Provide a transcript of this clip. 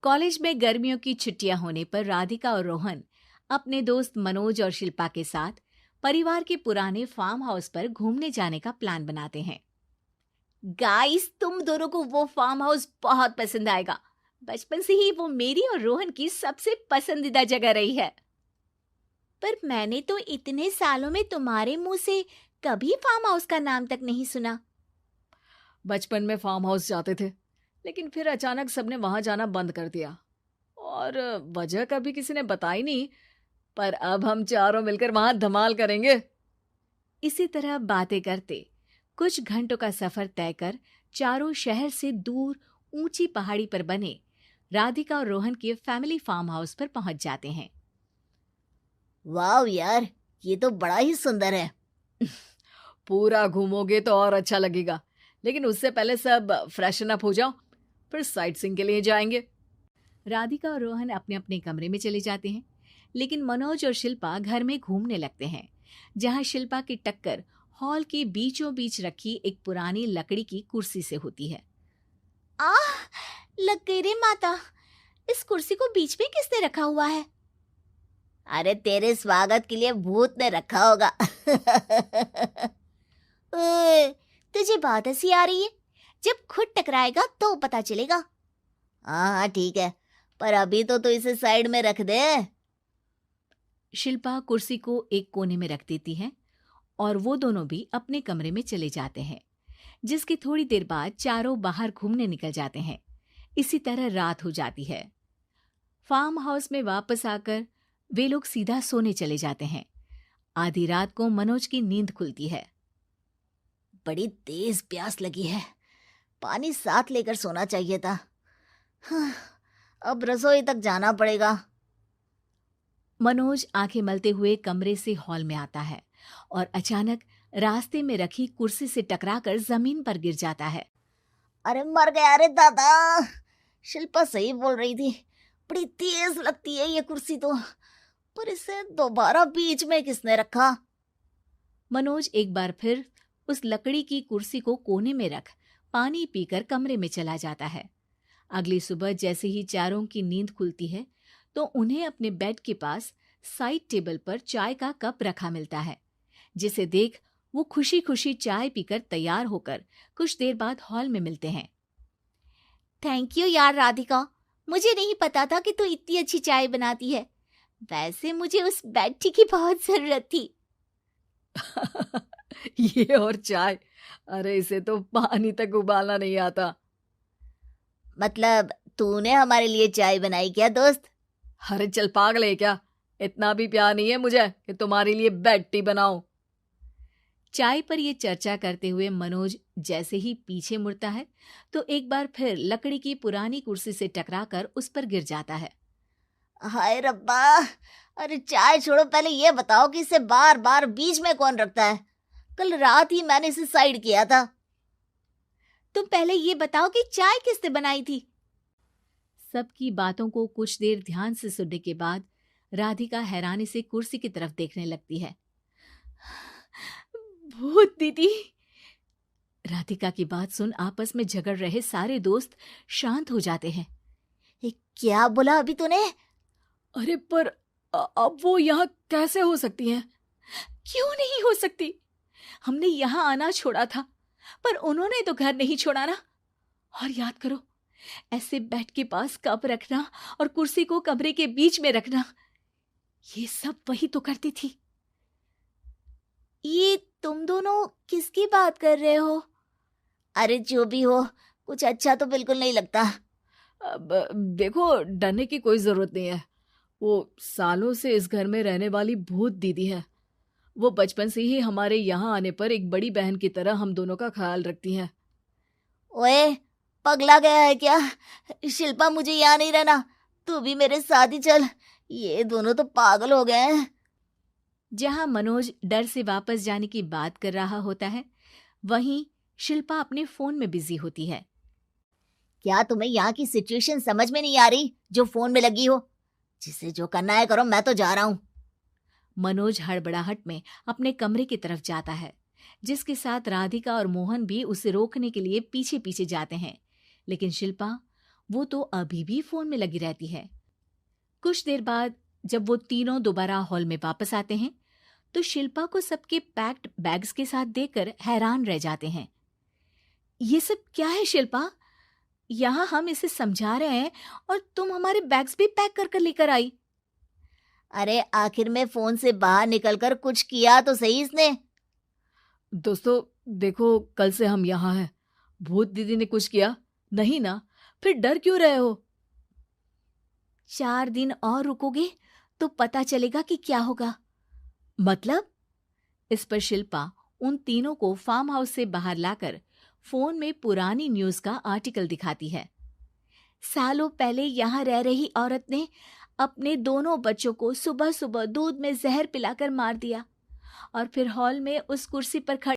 College में गर्मियों की छुट्टियां होने पर राधिका और रोहन अपने दोस्त मनोज और शिल्पा के साथ परिवार के पुराने फार्म हाउस पर घूमने जाने का प्लान बनाते हैं। गाइस, तुम दोनों को वो फार्म हाउस बहुत पसंद आएगा। बचपन से ही वो मेरी और रोहन की सबसे पसंदीदा जगह रही है। पर मैंने तो इतने सालों में तुम्हारे मुंह से कभी फार्म हाउस का नाम तक नहीं सुना। बचपन में फार्म हाउस जाते थे, लेकिन फिर अचानक सबने वहां जाना बंद कर दिया और वजह कभी किसी ने बताई नहीं। पर अब हम चारों मिलकर वहां धमाल करेंगे। इसी तरह बातें करते कुछ घंटों का सफर तय कर चारों शहर से दूर ऊंची पहाड़ी पर बने राधिका और रोहन के फैमिली फार्म हाउस पर पहुंच जाते हैं। वाह यार, ये तो बड़ा ही सुंदर है। पूरा घूमोगे तो और अच्छा लगेगा, लेकिन उससे पहले सब फ्रेशन अप हो जाओ, फिर साइट सीइंग के लिए जाएंगे। राधिका और रोहन अपने अपने कमरे में चले जाते हैं, लेकिन मनोज और शिल्पा घर में घूमने लगते हैं, जहां शिल्पा की टक्कर हॉल के बीचों बीच रखी एक पुरानी लकड़ी की कुर्सी से होती है। आह, लग गई रे माता, इस कुर्सी को बीच में किसने रखा हुआ है? अरे तेरे स्वागत के लिए भूत ने रखा होगा। ओए, तुझे बहुत हंसी आ रही है। जब खुद टकराएगा तो पता चलेगा। हाँ ठीक है, पर अभी तो इसे साइड में रख दे। शिल्पा कुर्सी को एक कोने में रख देती है और वो दोनों भी अपने कमरे में चले जाते हैं, जिसकी थोड़ी देर बाद चारों बाहर घूमने निकल जाते हैं। इसी तरह रात हो जाती है। फार्म हाउस में वापस आकर वे लोग सीधा सोने चले जाते हैं। आधी रात को मनोज की नींद खुलती है। बड़ी तेज प्यास लगी है, पानी साथ लेकर सोना चाहिए था। अब रसोई तक जाना पड़ेगा। मनोज आंखें मलते हुए कमरे से हॉल में आता है और अचानक रास्ते में रखी कुर्सी से टकराकर जमीन पर गिर जाता है। अरे मर गया रे दादा, शिल्पा सही बोल रही थी, बड़ी तेज लगती है ये कुर्सी तो, पर इसे दोबारा बीच में किसने रखा? मनोज एक बार फिर उस लकड़ी की कुर्सी को कोने में रख पानी पीकर कमरे में चला जाता है। अगली सुबह जैसे ही चारों की नींद खुलती है तो उन्हें अपने बेड के पास साइड टेबल पर चाय का कप रखा मिलता है, जिसे देख वो खुशी खुशी चाय पीकर तैयार होकर कुछ देर बाद हॉल में मिलते हैं। थैंक यू यार राधिका, मुझे नहीं पता था कि तू इतनी अच्छी चाय बनाती है। वैसे मुझे उस बेड टी की बहुत जरूरत थी। ये और चाय, अरे इसे तो पानी तक उबालना नहीं आता। मतलब तूने हमारे लिए चाय बनाई क्या दोस्त? अरे चल पागल है क्या, इतना भी प्यार नहीं है मुझे कि तुम्हारे लिए बेड टी बनाऊं। चाय पर ये चर्चा करते हुए मनोज जैसे ही पीछे मुड़ता है तो एक बार फिर लकड़ी की पुरानी कुर्सी से टकराकर उस पर गिर जाता है। हाय रब्बा, अरे चाय छोड़ो, पहले ये बताओ कि इसे बार बार बीच में कौन रखता है? कल रात ही मैंने इसे साइड किया था। तुम पहले ये बताओ कि चाय किसने बनाई थी? सबकी बातों को कुछ देर ध्यान से सुनने के बाद राधिका हैरानी से कुर्सी की तरफ देखने लगती है। भूत दीदी। राधिका की बात सुन आपस में झगड़ रहे सारे दोस्त शांत हो जाते हैं। क्या बोला अभी तूने? अरे पर अब वो यहाँ कैसे हो सकती हैं? क्यों नहीं हो सकती? हमने यहाँ आना छोड़ा था, पर उन्होंने तो घर नहीं छोड़ा ना। और याद करो, ऐसे बेड के पास कप रखना और कुर्सी को कमरे के बीच में रखना, ये सब वही तो करती थी। ये तुम दोनों किसकी बात कर रहे हो? अरे जो भी हो, कुछ अच्छा तो बिल्कुल नहीं लगता। अब देखो, डरने की कोई जरूरत नहीं है। वो सालों से इस घर में रहने वाली भूत दीदी है। वो बचपन से ही हमारे यहाँ आने पर एक बड़ी बहन की तरह हम दोनों का ख्याल रखती हैं। ओए, पगला गया है क्या? शिल्पा, मुझे यहाँ नहीं रहना, तू भी मेरे साथ ही चल। ये दोनों तो पागल हो गए हैं। जहां मनोज डर से वापस जाने की बात कर रहा होता है, वहीं शिल्पा अपने फोन में बिजी होती है। क्या तुम्हें यहाँ की सिचुएशन समझ में नहीं आ रही जो फोन में लगी हो? जिसे जो करना है करो, मैं तो जा रहा हूँ। मनोज हड़बड़ाहट में अपने कमरे की तरफ जाता है, जिसके साथ राधिका और मोहन भी उसे रोकने के लिए पीछे पीछे जाते हैं, लेकिन शिल्पा वो तो अभी भी फोन में लगी रहती है। कुछ देर बाद जब वो तीनों दोबारा हॉल में वापस आते हैं तो शिल्पा को सबके पैक्ड बैग्स के साथ देखकर हैरान रह जाते हैं। ये सब क्या है शिल्पा? यहाँ हम इसे समझा रहे हैं और तुम हमारे बैग्स भी पैक कर कर लेकर आई। अरे आखिर में फोन से बाहर निकलकर कुछ किया तो सही इसने। दोस्तों देखो, कल से हम यहाँ हैं। भूत दीदी ने कुछ किया नहीं ना? फिर डर क्यों रहे हो? 4 दिन और रुकोगे तो पता चलेगा कि क्या होगा। मतलब? इस पर शिल्पा उन तीनों को फार्म हाउस से बाहर लाकर फोन में पुरानी न्यूज का आर्टिकल दिखाती है। सालों पहले यहाँ रह रही औरत ने अपने दोनों बच्चों को सुबह सुबह दूध में जहर पिलाकर मार दिया और फिर हॉल में उस कुर्सी पर खड़ी